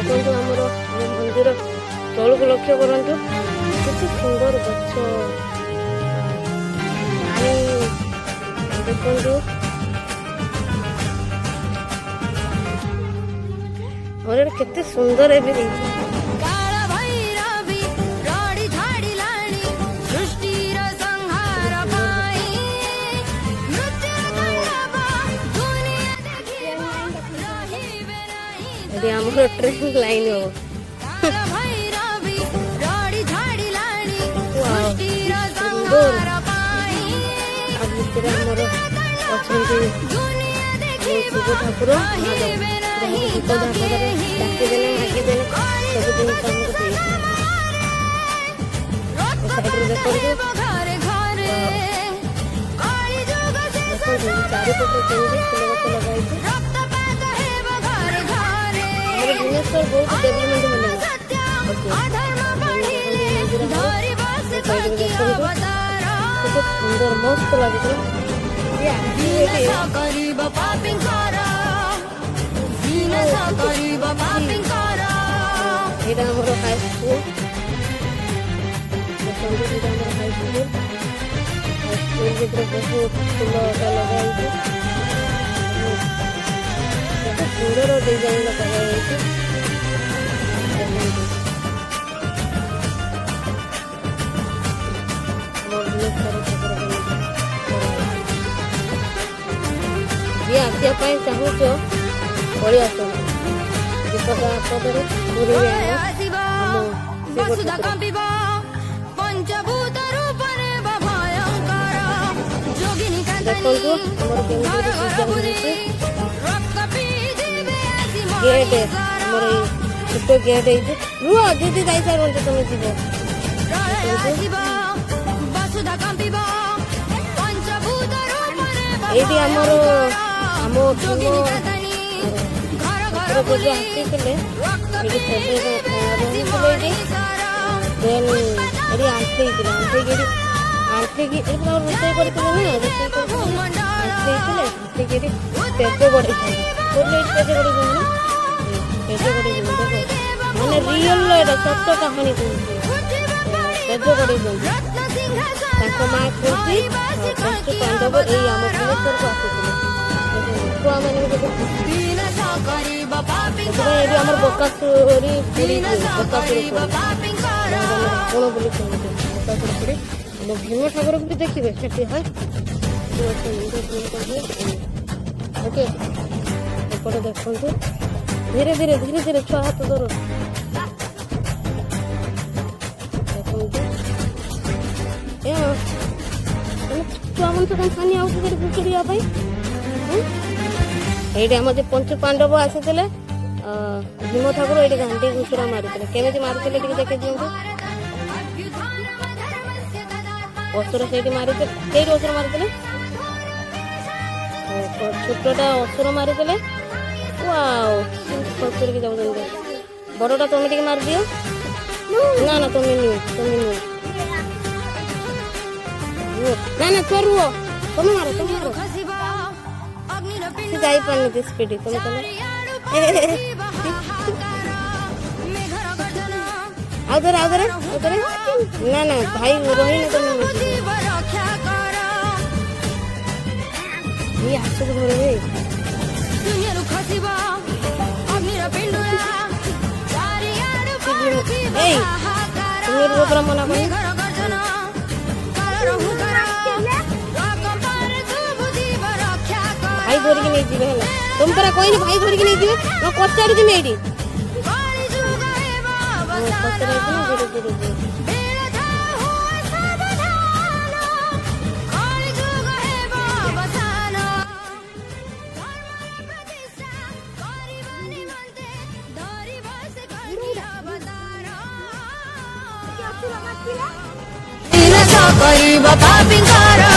देखो आमर मंदिर तौक लक्ष्य करूँ केते सुंदर गछ देखो और केते सुंदर है आमर ट्रेन लाइन हो शिव ठाकुर दीप झापरे डाकिदेले मागिदेले सब जिन आमको चारिपटे केमती फूल गछ लगाई भुवनेश्वर बहुत डेवलपमेंट बहुत सुंदर मस्त लगे এটা আমার হাই স্কুল হাই স্কুল ভিতরে বহুত ফুল লগাইছে সুন্দর ডিজাইন লগাইছে ଆସିବା ପାଇଁ ଚାହୁଁଛ ପଳେଇ ଆସ ବିପଦ ଆପଦରେ ଦୂରେଇ ଦେଖନ୍ତୁ ଆମର କେମିତି ଗେଟ୍ ଆମର ଏଇ ଛୋଟ ଗେଟ୍ ହେଇଛି ରୁହ ଦିଦି ଯାଇସାରନ୍ତୁ ତମେ ଯିବ ଏଇଠି ଆମର ଆମ ଆସିଥିଲେ ଏଠି ଆଣ୍ଠେଇଥିଲା ଆଣ୍ଠେଇକି ପୁରା ରୋଷେଇ କରିଥିଲେ ନା ଆଣ୍ଠେଇଥିଲେ ପେଟ ଗଢ଼ିଥାନ୍ତି ପେଟ ଗଢ଼ିଛନ୍ତି ପେଟ ଗଢ଼ିଛନ୍ତି ମାନେ ରିଅଲ ଏଇଟା ସତ କାହାଣୀ କହୁଛି ପେଟ ଗଢ଼ିଛନ୍ତି ତାଙ୍କ ମା କହୁଛି ପଞ୍ଚ ପାଣ୍ଡବ ଏଇ ଆମ ଭୁବନେଶ୍ୱରକୁ ଆସିଥିଲେ ଛୁଆମାନେ ସେଥିପାଇଁ ଏଠି ଆମର ବକାସୁରୀ ପୁରୀ ବକାସୁରୀ କଣ ବୋଲି କୁହନ୍ତି ବକାସୁରୀ ପୁରୀ ଆମ ଭୀମ ଠାକୁରକୁ ବି ଦେଖିବେ ସେଠି ହଁ ଓକେ ଏପଟେ ଦେଖନ୍ତୁ ଧୀରେ ଧୀରେ ଧୀରେ ଧୀରେ ଛୁଆ ହାତ ଧର ଦେଖନ୍ତୁ ଛୁଆମାନେ ତ ପାଣି ଆଉଛନ୍ତି ଖେଳିବା ପାଇଁ ଏଇଠି ଆମର ଯେ ପଞ୍ଚ ପାଣ୍ଡବ ଆସିଥିଲେ ଭୀମ ଠାକୁର ଏଇଠି ଘାଣ୍ଟି ଘୁଷୁରା ମାରୁଥିଲେ କେମିତି ମାରୁଥିଲେ ଟିକେ ଦେଖି ଦିଅନ୍ତୁ ଅସୁର ସେଇଠି ମାରିଥିଲେ ସେଇଠି ଅସୁର ମାରିଥିଲେ ଛୋଟଟା ଅସୁର ମାରିଥିଲେ ଖସୁରିକି ଯାଉଛନ୍ତି ବଡ଼ଟା ତମେ ଟିକେ ମାରିଦିଅ ନା ନା ତମେ ନିଅ ନା ନା ଛୁଆ ରୁହ ତମେ ମାର ଯାଇପାରୁନି ସ୍ପିଡ ତମେ ଆଉଥରେ ନା ନା ଭାଇ ରହିନି ତମେ ହାତକୁ ଧରିବେ ଏଇ তুমি পুରା ମନା କରି ଭାଇ ଧରିକି ନେଇଯିବେ ହେଲା ତମେ ପରା କହିଲି ଭାଇ ଧରିକି ନେଇଯିବେ ମୁଁ ପଚାରୁଛି ଏଇଠି କରିବା ପାପିଙ୍କର